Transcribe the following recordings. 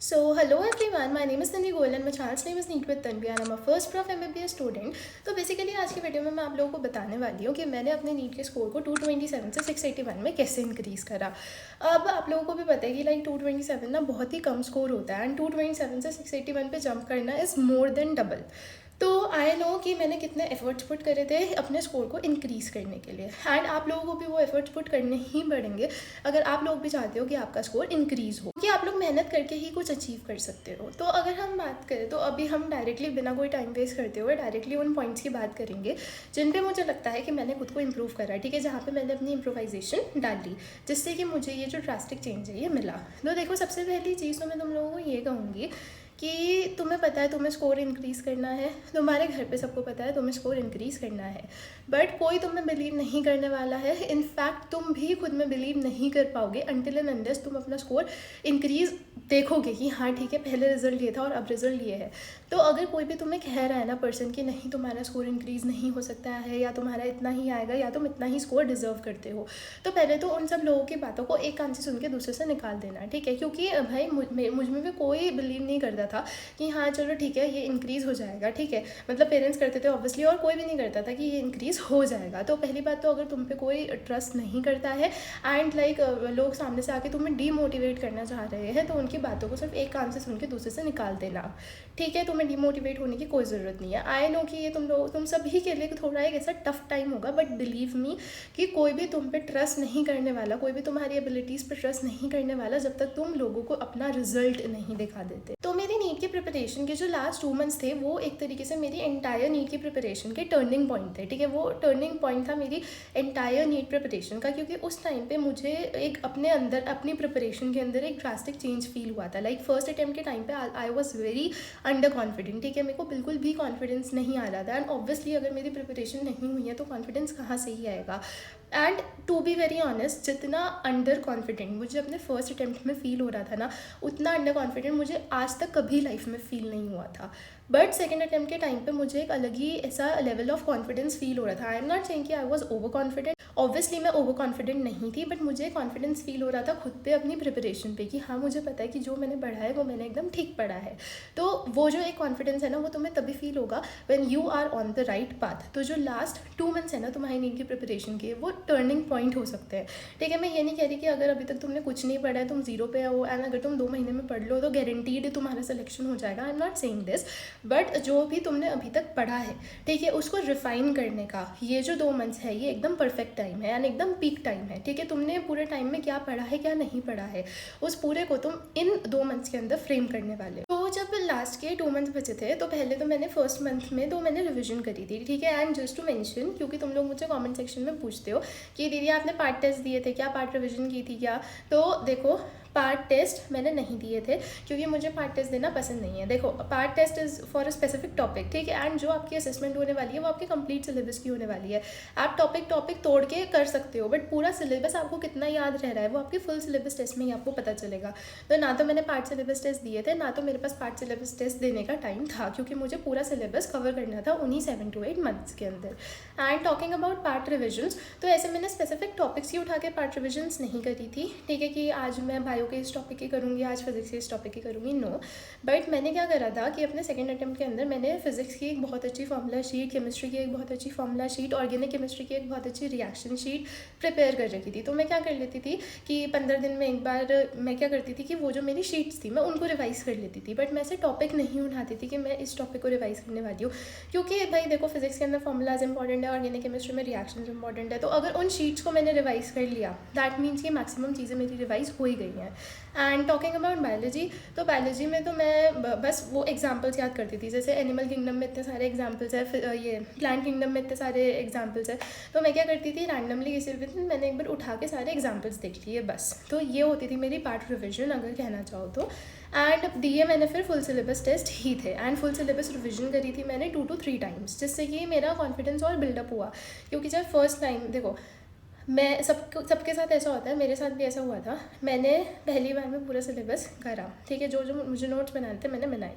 Hello everyone, my name is Tanvi Goyal and my child's name is Neet with Tanvi and I'm a first prof MBBS student। तो basically आज की video में मैं आप लोगों को बताने वाली हूँ कि मैंने अपने नीट के स्कोर को 227 से 681 में कैसे इंक्रीज़ करा। अब आप लोगों को भी पता है कि लाइक 227 ना बहुत ही कम स्कोर होता है एंड 227 से 681 पे जंप करना इज़ मोर देन डबल। तो आई नो कि मैंने कितने एफर्ट्स पुट करे थे अपने स्कोर को इंक्रीज़ करने के लिए एंड आप लोगों को भी वो एफर्ट्स पुट करने ही पड़ेंगे अगर आप लोग भी चाहते हो कि आपका स्कोर इंक्रीज़ हो, कि आप लोग मेहनत करके ही कुछ अचीव कर सकते हो। तो अगर हम बात करें तो अभी हम डायरेक्टली बिना कोई टाइम वेस्ट करते हुए डायरेक्टली उन पॉइंट्स की बात करेंगे जिन पे मुझे लगता है कि मैंने खुद को इम्प्रूव करा, ठीक है, जहाँ पे मैंने अपनी इम्प्रोवाइजेशन डाली जिससे कि मुझे ये जो ड्रास्टिक चेंज है ये मिला। तो देखो, सबसे पहली चीज़ तो मैं तुम लोगों को ये कहूँगी कि तुम्हें पता है तुम्हें स्कोर इंक्रीज़ करना है, तुम्हारे घर पे सबको पता है तुम्हें स्कोर इंक्रीज़ करना है, बट कोई तुम में बिलीव नहीं करने वाला है। इनफैक्ट तुम भी खुद में बिलीव नहीं कर पाओगे अनटिल एंड अनलेस तुम अपना स्कोर इंक्रीज़ देखोगे कि हाँ ठीक है, पहले रिजल्ट ये था और अब रिजल्ट ये है। तो अगर कोई भी तुम्हें कह रहा है ना पर्सन कि नहीं तुम्हारा स्कोर इंक्रीज़ नहीं हो सकता है या तुम्हारा इतना ही आएगा या तुम इतना ही स्कोर डिजर्व करते हो, तो पहले तो उन सब लोगों की बातों को एक कान से सुन के दूसरे से निकाल देना, ठीक है। क्योंकि भाई मुझ में भी कोई बिलीव नहीं करता था कि हाँ चलो ठीक है ये इंक्रीज़ हो जाएगा, ठीक है, मतलब पेरेंट्स करते थे ऑब्वियसली और कोई भी नहीं करता था कि ये इंक्रीज़ हो जाएगा। तो पहली बात तो अगर तुम पे कोई ट्रस्ट नहीं करता है एंड लाइक लोग सामने से आके तुम्हें डीमोटिवेट करना चाह रहे हैं तो उनकी बातों को सिर्फ एक कान से सुन के दूसरे से निकाल देना, ठीक है। तुम्हें डीमोटिवेट होने की कोई ज़रूरत नहीं है। आई नो कि ये तुम सभी के लिए थोड़ा एक ऐसा टफ टाइम होगा, बट बिलीव मी कि कोई भी तुम पे ट्रस्ट नहीं करने वाला, कोई भी तुम्हारी एबिलिटीज़ पे ट्रस्ट नहीं करने वाला जब तक तुम लोगों को अपना रिजल्ट नहीं दिखा देते। तो मेरी नीट की प्रिपरेशन के जो लास्ट 2 मंथ्स थे वो एक तरीके से मेरी एंटायर नीट की प्रिपरेशन के टर्निंग पॉइंट थे, ठीक है। वो टर्निंग पॉइंट था मेरी एंटायर नीट प्रिपरेशन का, क्योंकि उस टाइम पे मुझे एक अपने अंदर अपनी प्रिपरेशन के अंदर एक ड्रास्टिक चेंज फील हुआ था। लाइक फर्स्ट अटैम्प्ट के टाइम पे I was very under confident, ठीक है, मेरे को बिल्कुल भी कॉन्फिडेंस नहीं आ रहा था एंड ऑब्वियसली अगर मेरी प्रिपरेशन नहीं हुई है तो कॉन्फिडेंस कहाँ से ही आएगा। And to be very honest, जितना अंडर कॉन्फिडेंट मुझे अपने फर्स्ट अटैम्प्ट में फ़ील हो रहा था ना, उतना अंडर कॉन्फिडेंट मुझे आज तक कभी लाइफ में फ़ील नहीं हुआ था। बट सेकेंड अटैम्प्ट के टाइम पे मुझे एक अलग ही ऐसा लेवल ऑफ कॉन्फिडेंस फील हो रहा था। आई एम नॉट सेइंग कि I was over confident, obviously मैं ओवर कॉन्फिडेंट नहीं थी, बट मुझे कॉन्फिडेंस फील हो रहा था खुद पे अपनी प्रिपरेशन पे कि हाँ मुझे पता है कि जो मैंने पढ़ा है वो मैंने एकदम ठीक पढ़ा है। तो वो जो एक कॉन्फिडेंस है ना वो तुम्हें तभी फील होगा when you are on the right path. तो जो लास्ट 2 मंथ्स है ना तुम्हारी नीट की प्रिपरेशन के, वो टर्निंग पॉइंट हो सकते हैं, ठीक है। मैं ये नहीं कह रही कि अगर अभी तक तुमने कुछ नहीं पढ़ा है, तुम जीरो पे हो एंड अगर तुम 2 महीने में पढ़ लो तो गारंटीड तुम्हारा सिलेक्शन हो जाएगा। I am not saying this, but जो भी तुमने अभी तक पढ़ा है, ठीक है, उसको रिफाइन करने का ये जो 2 मंथ्स है ये एकदम परफेक्ट टाइम है एंड एकदम पीक टाइम है, ठीक है। तुमने पूरे टाइम में क्या पढ़ा है क्या नहीं पढ़ा है उस पूरे को तुम इन 2 मंथ्स के अंदर फ्रेम करने वाले हो। तो जब लास्ट के 2 मंथ्स बचे थे तो पहले तो मैंने फर्स्ट मंथ में तो मैंने रिविजन करी थी, ठीक है। एंड जस्ट टू मेंशन, क्योंकि तुम लोग मुझे कमेंट सेक्शन में पूछते हो कि दीदी आपने पार्ट टेस्ट दिए थे क्या, पार्ट रिविजन की थी क्या, तो देखो पार्ट टेस्ट मैंने नहीं दिए थे क्योंकि मुझे पार्ट टेस्ट देना पसंद नहीं है। देखो part test is for a specific topic, ठीक है, एंड जो आपकी असेसमेंट होने वाली है वो आपके कंप्लीट सिलेबस की होने वाली है। आप टॉपिक तोड़ के कर सकते हो, बट पूरा सिलेबस आपको कितना याद रह रहा है वो आपके फुल सिलेबस टेस्ट में ही आपको पता चलेगा। तो ना तो मैंने पार्ट सिलेबस टेस्ट दिए थे, ना तो मेरे पास पार्ट सिलेबस टेस्ट देने का टाइम था, क्योंकि मुझे पूरा सिलेबस कवर करना था उन्हीं 7 to 8 मंथ्स के अंदर। And talking about part revisions, तो ऐसे मैंने स्पेसिफिक टॉपिक्स ही उठा के पार्ट रिविजन्स नहीं करी थी, ठीक है, कि आज मैं बायो के इस टॉपिक की करूँगी, आज फिजिक्स के इस टॉपिक की करूँगी, नो। बट मैंने क्या करा था कि अपने सेकंड अटैम्प्ट के अंदर मैंने फिजिक्स की एक बहुत अच्छी फॉर्मूला शीट, केमिस्ट्री की एक बहुत अच्छी फॉर्मूला शीट, ऑर्गेनिक केमिस्ट्री की एक बहुत अच्छी रिएक्शन शीट प्रिपेयर कर रखी थी। तो मैं क्या कर लेती थी कि 15 दिन में एक बार मैं क्या करती थी कि वो जो मेरी शीट्स थी मैं उनको रिवाइज़ कर लेती थी, बट मैं ऐसे टॉपिक नहीं उठाती थी कि मैं इस टॉपिक को रिवाइज़ करने वाली हूँ, क्योंकि भाई देखो फिजिक्स के अंदर फॉर्मूलाज इंपॉर्टेंट है, ऑर्गेनिक केमिस्ट्री में रिएक्शन इंपॉर्टेंट है। तो अगर उन शीट्स को मैंने रिवाइज़ कर लिया दैट मीन्स कि मैक्सिमम चीज़ें मेरी रिवाइज़ हो ही गई हैं। एंड टॉकिंग अबाउट बायोलॉजी, तो बायोलॉजी में तो मैं बस वो एग्जाम्पल्स याद करती थी, जैसे एनिमल किंगडम में इतने सारे एग्जाम्पल्स है, फिर ये प्लांट किंगडम में इतने सारे एग्जाम्पल्स है, तो मैं क्या करती थी रैंडमली किसी भी दिन मैंने एक बार उठा के सारे एग्जाम्पल्स देख लिए बस। तो ये होती थी मेरी पार्ट रिविजन अगर कहना चाहो तो। एंड दिए मैंने फिर फुल सिलेबस टेस्ट ही थे एंड फुल सिलेबस रिविजन करी थी मैंने 2 to 3 टाइम्स, जिससे कि मेरा कॉन्फिडेंस और बिल्डअप हुआ। क्योंकि जब फर्स्ट टाइम देखो मैं सबके साथ ऐसा होता है, मेरे साथ भी ऐसा हुआ था। मैंने पहली बार में पूरा सिलेबस करा, ठीक है, जो जो मुझे नोट्स बनाने थे मैंने बनाए।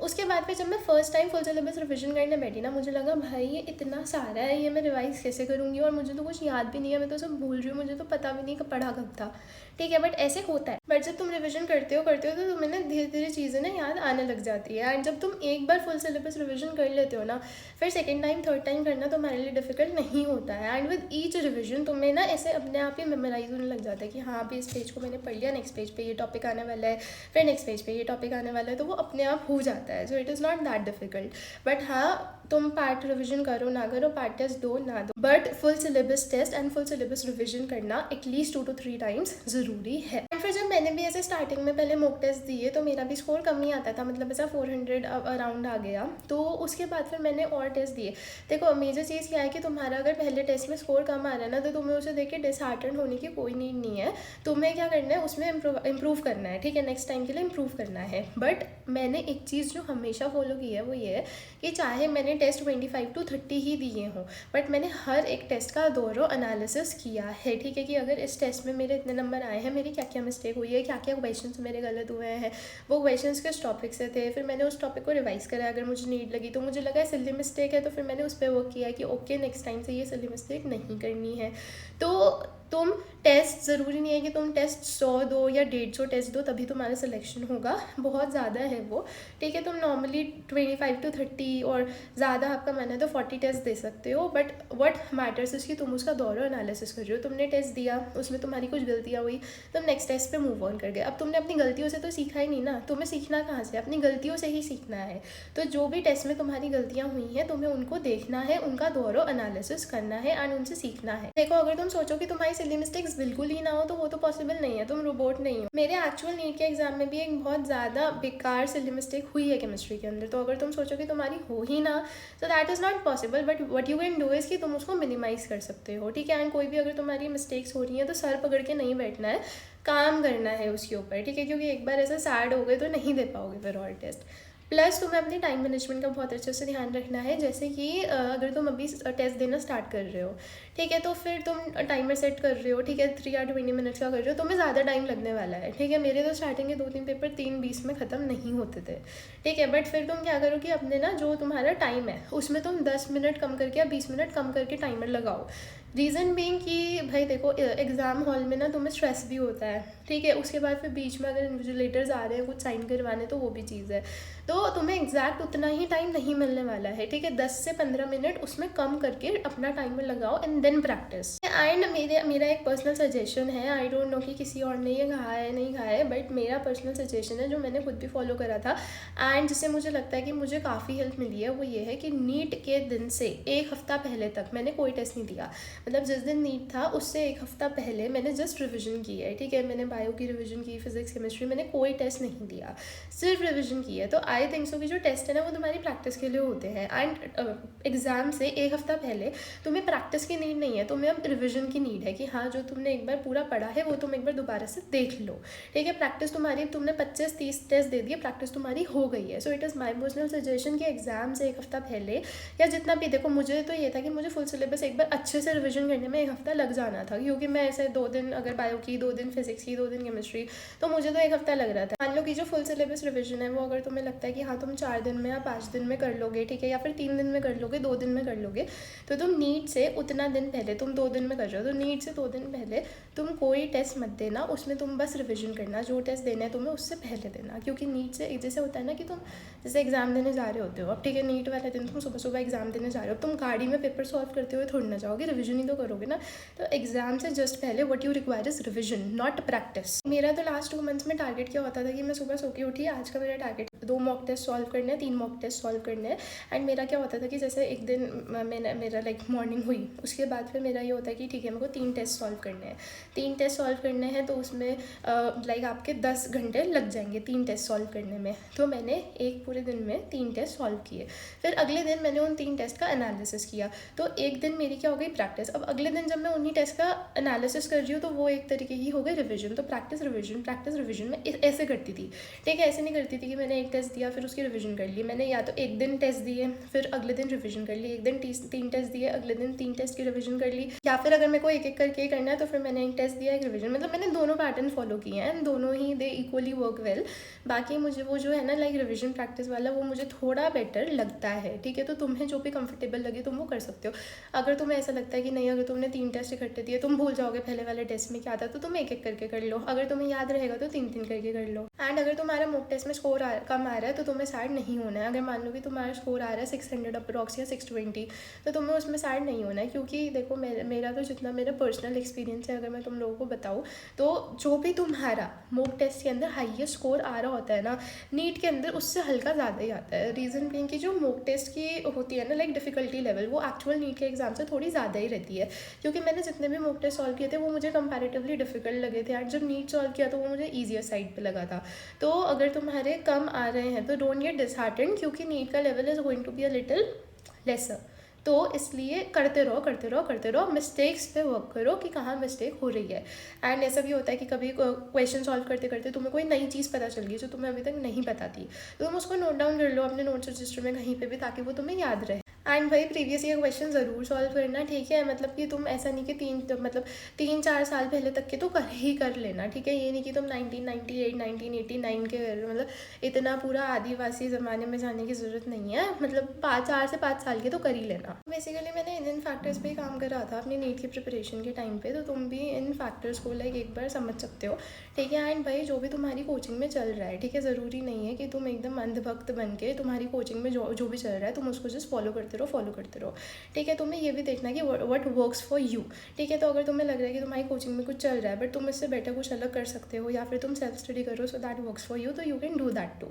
उसके बाद फिर जब मैं first time full syllabus revision करने बैठी ना, मुझे लगा भाई ये इतना सारा है, ये मैं रिवाइज़ कैसे करूँगी, और मुझे तो कुछ याद भी नहीं है, मैं तो सब भूल रही हूँ, मुझे तो पता भी नहीं कि पढ़ा कब था, ठीक है। बट ऐसे होता है। बट जब तुम रिविजन करते हो तो तुम्हें ना धीरे धीरे चीज़ें ना याद आने लग जाती है। एंड जब तुम एक बार फुल सिलेबस रिविजन कर लेते हो ना, फिर सेकेंड टाइम थर्ड टाइम करना तुम्हारे लिए डिफिकल्ट नहीं होता है। एंड विद ईच रिविजन तुम्हें ना ऐसे अपने आप ही मेमोराइज होने लग जाता है कि हाँ अभी इस पेज को मैंने पढ़ लिया, नेक्स्ट पेज पे ये टॉपिक आने वाला है, फिर नेक्स्ट पेज पे ये टॉपिक आने वाला है, तो वो अपने आप हो जाता है। So it is not that difficult. But हाँ, तुम पार्ट रिविजन करो ना करो, पार्ट टेस्ट दो ना दो, but full syllabus test and full syllabus revision करना एटलीस्ट 2 to 3 टाइम्स ज़रूरी है। एंड फिर जब मैंने भी ऐसे स्टार्टिंग में पहले मॉक टेस्ट दिए तो मेरा भी स्कोर कम ही आता था, मतलब ऐसा 400 अराउंड आ गया। तो उसके बाद फिर मैंने और टेस्ट दिए। देखो मेजर चीज़ क्या है कि तुम्हारा अगर पहले टेस्ट में स्कोर कम आ रहा है ना, तो तुम्हें उसे देख के डिसहार्टन होने की कोई नीड नहीं है। तुम्हें क्या करना है, उसमें इम्प्रूव करना है, ठीक है, नेक्स्ट टाइम के लिए इम्प्रूव करना है। बट मैंने एक चीज़ जो हमेशा फॉलो की है वो ये है कि चाहे मैंने टेस्ट 25 to 30 ही दिए हों, बट मैंने हर एक टेस्ट का दोहरा एनालिसिस किया है, ठीक है, कि अगर इस टेस्ट में मेरे इतने नंबर आए हैं, मेरी क्या क्या मिस्टेक हुई है, क्या क्या क्वेश्चंस मेरे गलत हुए हैं, वो क्वेश्चंस किस टॉपिक से थे, फिर मैंने उस टॉपिक को रिवाइज करा। अगर मुझे नीड लगी तो मुझे लगा सिली मिस्टेक है, तो फिर मैंने उस पर वर्क किया कि ओके नेक्स्ट टाइम से ये सिली मिस्टेक नहीं करनी है। तो तुम टेस्ट ज़रूरी नहीं है कि तुम टेस्ट 100 दो या 150 टेस्ट दो तभी तुम्हारा सिलेक्शन होगा, बहुत ज़्यादा है वो, ठीक है। तुम नॉर्मली 25 to 30 और ज़्यादा आपका मन है तो 40 टेस्ट दे सकते हो। बट व्हाट मैटर्स इज़ कि तुम उसका दोहरा एनालिसिस कर रहे हो। तुमने टेस्ट दिया, उसमें तुम्हारी कुछ गलतियाँ हुई, तुम नेक्स्ट टेस्ट पे मूव ऑन कर गए। अब तुमने अपनी गलतियों से तो सीखा ही नहीं ना, तुम्हें सीखना कहाँ से, अपनी गलतियों से ही सीखना है। तो जो भी टेस्ट में तुम्हारी गलतियाँ हुई हैं तुम्हें उनको देखना है, उनका दोहरा एनालिसिस करना है एंड उनसे सीखना है। देखो अगर तुम सोचो कि तुम्हारी सिली मिस्टेक्स बिल्कुल ही ना हो तो वो तो पॉसिबल नहीं है, तुम रोबोट नहीं हो। मेरे एक्चुअल नीट के एग्जाम में भी एक बहुत ज़्यादा बेकार सिली मिस्टेक हुई है केमिस्ट्री के अंदर। तो अगर तुम सोचो कि तुम्हारी हो ही ना, तो that is not possible. But what you can do is कि तुम उसको मिनिमाइज़ कर सकते हो, ठीक है। एंड कोई भी अगर तुम्हारी मिस्टेक्स हो रही हैं तो सर पकड़ के नहीं बैठना है, काम करना है उसके ऊपर, ठीक है, क्योंकि एक बार ऐसा सैड हो गए तो नहीं दे पाओगे फिर और टेस्ट। प्लस तुम्हें अपनी टाइम मैनेजमेंट का बहुत अच्छे से ध्यान रखना है। जैसे कि अगर तुम अभी टेस्ट देना स्टार्ट कर रहे हो, ठीक है, तो फिर तुम टाइमर सेट कर रहे हो, ठीक है, 3 या 20 मिनट्स का कर रहे हो, तुम्हें ज़्यादा टाइम लगने वाला है, ठीक है। मेरे तो स्टार्टिंग के 2-3 पेपर 3:20 में ख़त्म नहीं होते थे, ठीक है। बट फिर तुम क्या करो कि अपने ना जो तुम्हारा टाइम है उसमें तुम 10 मिनट कम करके या 20 मिनट कम करके टाइमर लगाओ। रीज़न बीइंग कि भाई देखो एग्ज़ाम हॉल में ना तुम्हें स्ट्रेस भी होता है, ठीक है। उसके बाद फिर बीच में अगर इन्विजिलेटर्स आ रहे हैं कुछ साइन करवाने तो वो भी चीज़ है। तो तुम्हें एग्जैक्ट उतना ही टाइम नहीं मिलने वाला है, ठीक है। 10 से 15 मिनट उसमें कम करके अपना टाइमर लगाओ एंड देन प्रैक्टिस। एंड मेरा एक पर्सनल सजेशन है, आई डोंट नो कि किसी और ने ये कहा है नहीं कहा है, बट मेरा पर्सनल सजेशन है जो मैंने खुद भी फॉलो करा था एंड जिससे मुझे लगता है कि मुझे काफ़ी हेल्प मिली है, वो ये है कि नीट के दिन से 1 हफ़्ता पहले तक मैंने कोई टेस्ट नहीं दिया। मतलब जिस दिन नीट था उससे 1 हफ़्ता पहले मैंने जस्ट रिविजन की है, ठीक है। मैंने बायो की रिविजन की, फिजिक्स केमिस्ट्री, मैंने कोई टेस्ट नहीं दिया, सिर्फ रिविजन की है। तो आई थिंक सो कि जो टेस्ट है ना वो तुम्हारी प्रैक्टिस के लिए होते हैं। एंड एग्ज़ाम से 1 हफ़्ता पहले तुम्हें प्रैक्टिस की नीड नहीं है, तुम्हें अब रिविजन की नीड है कि हाँ जो तुमने एक बार पूरा पढ़ा है वो तुम एक बार दोबारा से देख लो, ठीक है। प्रैक्टिस तुम्हारी, तुमने 25-30 टेस्ट दे दिए, प्रैक्टिस तुम्हारी हो गई है। So it is my personal suggestion कि एग्ज़ाम से 1 हफ़्ता पहले या जितना भी, देखो मुझे तो ये था कि मुझे फुल सिलेबस एक बार अच्छे से रिविजन करने में 1 हफ़्ता लग जाना था, क्योंकि मैं ऐसे 2 दिन अगर बायो की, 2 दिन फिजिक्स की, 2 दिन केमिस्ट्री, तो मुझे तो 1 हफ़्ता लग रहा था। मान लो कि जो फुल सिलेबस रिविजन है वो अगर तुम्हें लगता है कि हाँ तुम 4 दिन में या 5 दिन में कर लोगे, ठीक है, या फिर 3 दिन में कर लोगे, 2 दिन में कर लोगे, तो तुम नीट से उतना दिन पहले, तुम 2 दिन में कर रहे हो तो नीट से 2 दिन पहले तुम कोई टेस्ट मत देना, उसमें तुम बस रिविजन करना। जो टेस्ट देना है तुम्हें उससे पहले देना, क्योंकि नीट से जैसे होता है ना कि तुम जैसे एग्ज़ाम देने जा रहे होते हो, अब ठीक है नीट वाले दिन तुम सुबह सुबह एग्ज़ाम देने जा रहे हो, तुम गाड़ी में पेपर सॉल्व करते हुए थोड़ी ना जाओगे, रिविजन ही तो करोगे ना। तो एग्ज़ाम से जस्ट पहले what you require is revision, not practice. मेरा तो लास्ट 2 मंथ्स में टारगेट क्या होता था कि मैं सुबह सो के उठी, आज का मेरा टारगेट 2 मॉक टेस्ट सॉल्व करने हैं, 3 मॉक टेस्ट सॉल्व करने हैं। एंड मेरा क्या होता था कि जैसे एक दिन मेरा लाइक मॉर्निंग हुई, उसके बाद फिर मेरा ये होता है कि ठीक है मेरे को 3 टेस्ट सॉल्व करने हैं, 3 टेस्ट सॉल्व करने हैं, तो उसमें लाइक आपके 10 घंटे लग जाएंगे 3 टेस्ट सॉल्व करने में। तो मैंने एक पूरे दिन में 3 टेस्ट सॉल्व किए, फिर अगले दिन मैंने उन 3 टेस्ट का एनालिसिस किया, तो एक दिन मेरी क्या हो गई प्रैक्टिस। अब अगले दिन जब मैं उन्हीं टेस्ट का एनालिसिस कर रही हूँ तो वो एक तरीके की हो गई रिविजन। तो प्रैक्टिस रिविजन में ऐसे करती थी, ठीक है। ऐसे नहीं करती थी कि मैंने एक टेस्ट दिया फिर उसकी रिवीजन कर ली मैंने, या तो एक दिन टेस्ट दिए फिर अगले दिन रिवीजन कर ली, एक दिन 3 टेस्ट दिए अगले दिन 3 टेस्ट की रिवीजन कर ली, या फिर अगर मेरे को एक एक करके ही करना है तो फिर मैंने एक टेस्ट दिया एक रिवीजन। मतलब मैंने दोनों पैटर्न फॉलो किए हैं, दोनों ही दे इक्वली वर्क वेल। बाकी मुझे वो जो है ना लाइक रिवीजन प्रैक्टिस वाला वो मुझे थोड़ा बेटर लगता है, ठीक है। तो तुम्हें जो भी कंफर्टेबल लगे तुम वो कर सकते हो। अगर तुम्हें ऐसा लगता है कि नहीं, अगर तुमने 3 टेस्ट इकट्ठे दिए तुम भूल जाओगे पहले वाले टेस्ट में क्या था, तो तुम एक एक करके कर लो। अगर तुम्हें याद रहेगा तो 3 करके कर लो। एंड अगर तुम्हारा मॉक टेस्ट में स्कोर कम आ रहा है तो तुम्हें सैड नहीं होना है। अगर मान लो कि तुम्हारा स्कोर आ रहा है 600 अप्रॉक्स या 620, तो तुम्हें उसमें सैड नहीं होना है, क्योंकि देखो मेरा तो जितना मेरा पर्सनल एक्सपीरियंस है अगर मैं तुम लोगों को बताऊँ, तो जो भी तुम्हारा मॉक टेस्ट के अंदर हाईएस्ट स्कोर आ रहा होता है ना नीट के अंदर, उससे हल्का ज़्यादा ही आता है। रीज़न बीइंग कि जो मॉक टेस्ट की होती है ना लाइक डिफ़िकल्टी लेवल, वो एक्चुअल नीट के एग्जाम से थोड़ी ज़्यादा ही रहती है। क्योंकि मैंने जितने भी मॉक टेस्ट सॉल्व किए थे वो मुझे कंपैरेटिवली डिफिकल्ट लगे थे, एंड जब नीट सॉल्व किया तो वो मुझे ईजियर साइड पे लगा था। तो अगर तुम्हारे कम आ रहे हैं तो डोंट गेट डिसहार्टेंड, क्योंकि नीट का level is going to be a little lesser. तो इसलिए करते रहो करते रहो करते रहो, मिस्टेक्स पे वर्क करो कि कहाँ मिस्टेक हो रही है। एंड ऐसा भी होता है कि कभी क्वेश्चन सॉल्व करते करते तुम्हें कोई नई चीज़ पता चल गई जो तुम्हें अभी तक नहीं पता थी, तो तुम उसको नोट डाउन कर लो अपने नोट्स रजिस्टर में कहीं पे भी, ताकि वो तुम्हें याद रहे। एंड भाई प्रीवियस ईयर क्वेश्चन ज़रूर सॉल्व करना, ठीक है। मतलब कि तुम ऐसा नहीं कि 3-4 साल पहले तक के तो कर लेना, ठीक है। ये नहीं कि तुम 1998 1989 के मतलब इतना पूरा आदिवासी ज़माने में जाने की ज़रूरत नहीं है। मतलब 4 से 5 साल के तो कर ही लेना। बेसिकली मैंने इन फैक्टर्स पे ही काम करा था अपनी नीट की प्रिपरेशन के टाइम पे, तो तुम भी इन फैक्टर्स को लाइक एक बार समझ सकते हो, ठीक है। एंड भाई जो भी तुम्हारी कोचिंग में चल रहा है, ठीक है, ज़रूरी नहीं है कि तुम एकदम अंधभक्त बन के तुम्हारी कोचिंग में जो भी चल रहा है तुम उसको जस्ट फॉलो करते रहो, ठीक है। तुम्हें ये भी देखना कि व्हाट वर्क्स फॉर यू, ठीक है। तो अगर तुम्हें लग रहा है कि तुम्हारी कोचिंग में कुछ चल रहा है बट तुम इससे बेटर कुछ अलग कर सकते हो, या फिर तुम सेल्फ स्टडी करो so that works for you, तो you can do that too,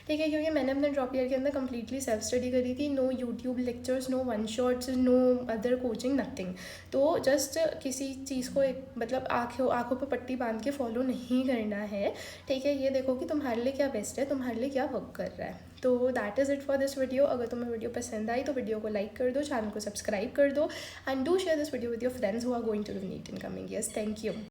ठीक है। क्योंकि मैंने अपने ड्रॉप ईयर के अंदर कंप्लीटली सेल्फ स्टडी करी थी, no YouTube lectures, no one shots, no other coaching, nothing. तो जस्ट किसी चीज़ को एक मतलब आँखों पर पट्टी बांध के फॉलो नहीं करना है, ठीक है। ये देखो कि तुम्हारे लिए क्या बेस्ट है, तुम्हारे लिए क्या वर्क कर रहा है। तो that is it for this video. अगर तुम्हें वीडियो पसंद आई तो वीडियो को लाइक कर दो, चैनल को सब्सक्राइब कर दो, and do share this video with your friends who are going to do NEET in coming years. Thank you.